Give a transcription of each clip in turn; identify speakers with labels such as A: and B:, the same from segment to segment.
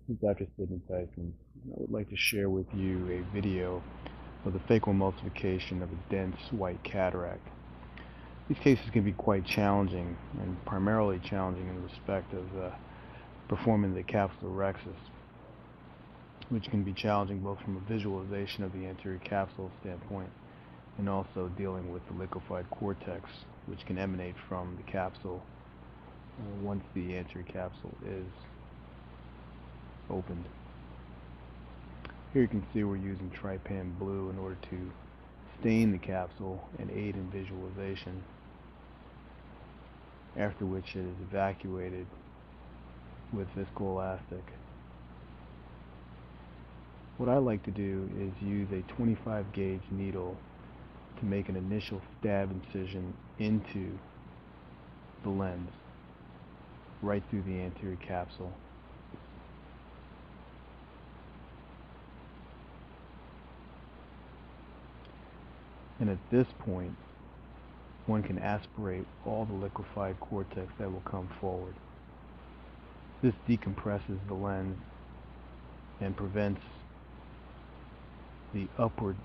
A: This is Dr. Sidney Tyson. I would like to share with you a video of the phacoemulsification of a dense white cataract. These cases can be quite challenging, and primarily challenging in respect of performing the capsulorhexis, which can be challenging both from a visualization of the anterior capsule standpoint and also dealing with the liquefied cortex, which can emanate from the capsule once the anterior capsule is opened. Here you can see we're using trypan blue in order to stain the capsule and aid in visualization, after which it is evacuated with viscoelastic. What I like to do is use a 25 gauge needle to make an initial stab incision into the lens, right through the anterior capsule. And at this point, one can aspirate all the liquefied cortex that will come forward. This decompresses the lens and prevents the upward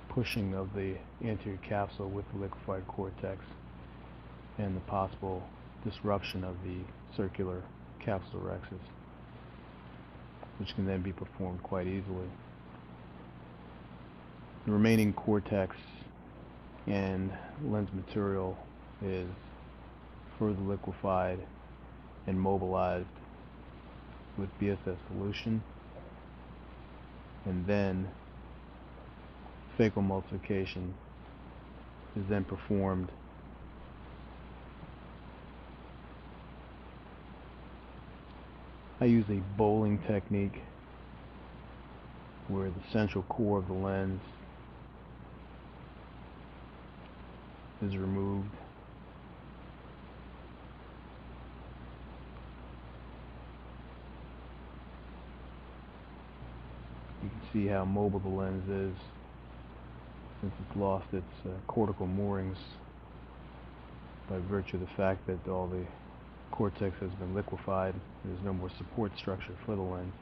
A: pushing of the anterior capsule with the liquefied cortex and the possible disruption of the circular capsulorhexis, which can then be performed quite easily. The remaining cortex and lens material is further liquefied and mobilized with BSS solution, and then phacoemulsification is then performed I use a bowling technique where the central core of the lens is removed. You can see how mobile the lens is since it's lost its cortical moorings by virtue of the fact that all the cortex has been liquefied. There's no more support structure for the lens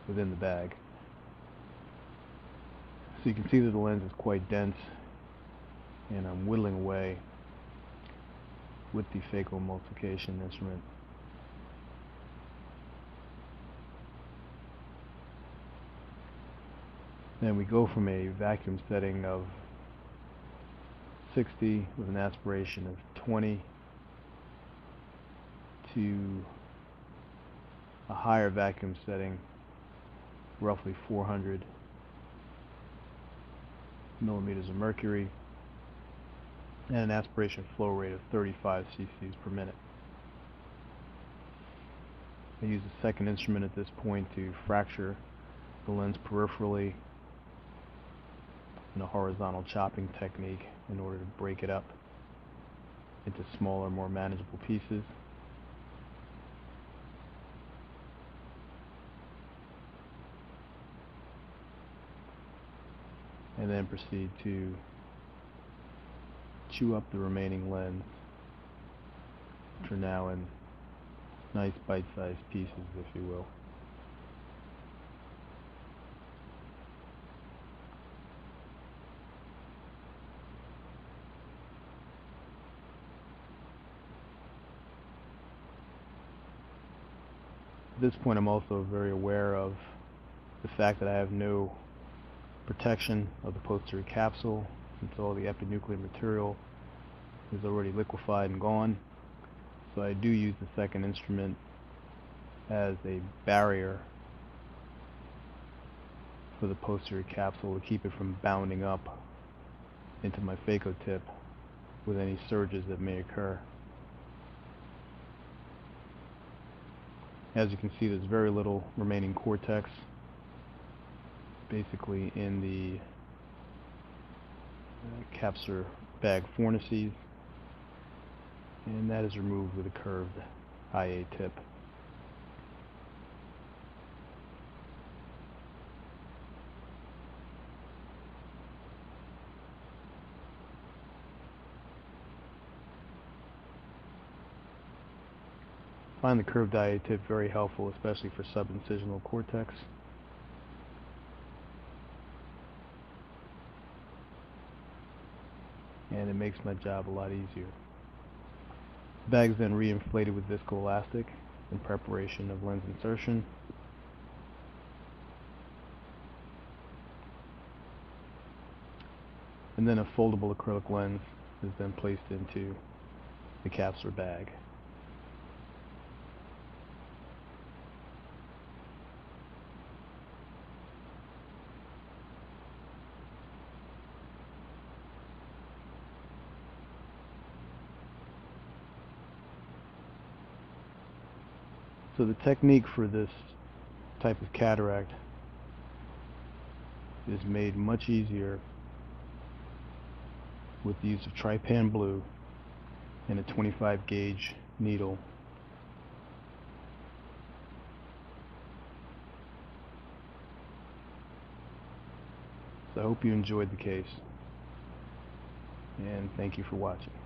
A: within the bag. So you can see that the lens is quite dense, and I'm whittling away with the phacoemulsification instrument. Then we go from a vacuum setting of 60 with an aspiration of 20 to a higher vacuum setting, roughly 400 millimeters of mercury, and an aspiration flow rate of 35 cc's per minute. I use a second instrument at this point to fracture the lens peripherally in a horizontal chopping technique in order to break it up into smaller, more manageable pieces. And then proceed to chew up the remaining lens, which are now in nice bite-sized pieces, if you will. At this point, I'm also very aware of the fact that I have no protection of the posterior capsule since all the epinuclear material is already liquefied and gone. So I do use the second instrument as a barrier for the posterior capsule to keep it from bounding up into my phaco tip with any surges that may occur. As you can see, there's very little remaining cortex basically in the capsular bag fornices, and that is removed with a curved IA tip. find the curved eye tip very helpful, especially for subincisional cortex. And it makes my job a lot easier. The bag is then reinflated with viscoelastic in preparation of lens insertion. And then a foldable acrylic lens is then placed into the capsular bag. So the technique for this type of cataract is made much easier with the use of trypan blue and a 25 gauge needle. So I hope you enjoyed the case, and thank you for watching.